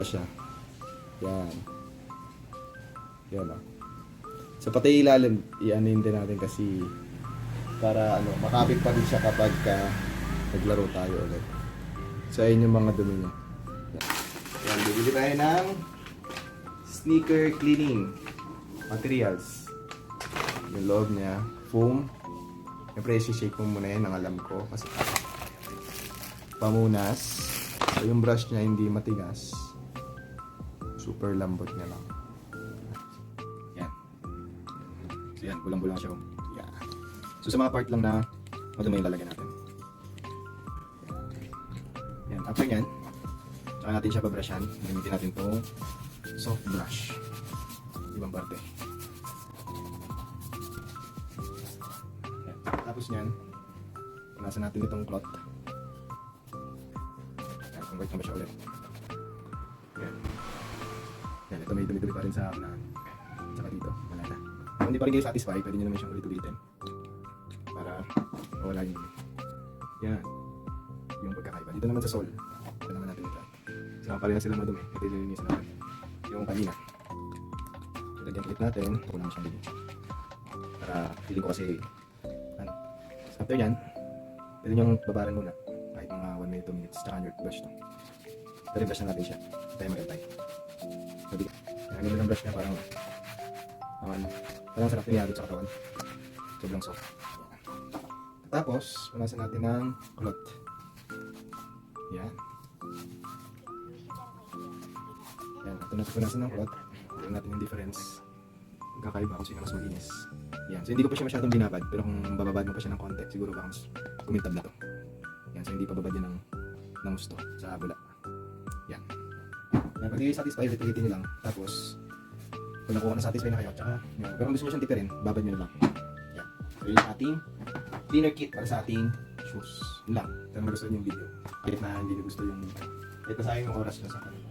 siya. Yan. Yan o. So pati ilalim, i-anin din natin kasi para makapit pa rin siya kapag naglaro tayo ulit. So ayun yung mga dumi niya. Yan, bibili tayo ng sneaker cleaning materials. Yung loob niya, foam. Siyempre, shake mo muna yan, ang alam ko. Kasi pamunas. So yung brush niya hindi matigas. Super lambot niya lang. Yan. So yan, bulang-bulang siya. Yan. So sa mga part lang na madumi yung lalagyan natin. Yan. After yan, saka natin siya pabrushan. Gamitin natin itong soft brush. Ibang parte. Yan. Tapos yan, punasan natin itong cloth. Yan, convert na ba siya ulit. Yan. Yan, ito may dumi-dumi pa rin sa unahan. Saka dito, wala na. Kung hindi pa rin kayo satisfied, pwede nyo naman siyang ulit-ulitin. Para mawala yung yan. Yung pagkakaiba. Dito naman sa sole. Ito naman natin ito. Saka pa rin na sila madumi. Ito yung linisan natin. Yung kanina. Lagyan ulit natin. Ito ko naman siyang linisin. Para feeling ko kasi after yan, pwede nyo babaran muna. Kahit mga 1 minute, 2 minutes. Tsaka your brush to. Pero brush na natin siya. Tayo mag-altay. Sabi ka. Ang ganda ng brush niya parang sarap niya sa katawan. Sobrang soft. Tapos, punasan natin ng cloth. Yan. Yan. Ito na punasan ng cloth. Tignan natin yung difference. Kakaiba kung sino mas malinis. Yan. So, hindi ko pa siya masyadong binabad. Pero kung bababad mo pa siya ng konti, siguro baka mas kumintab na to. Yan. So, hindi pa babad yan ng gusto sa bula. Yan. Pag i-satisfy, ulit-ulitin nyo lang. Tapos, kung nakuha na satisfy na kayo, tsaka, yan. Pero kung gusto nyo siyang tipirin, babad nyo na lang. Yan. So, yun yung ating cleaner kit para sa ating shoes. Yun lang. Kung gusto nyo yung video. Kahit na hindi nyo gusto yung, kahit na sayang yung oras nyo sa kanila.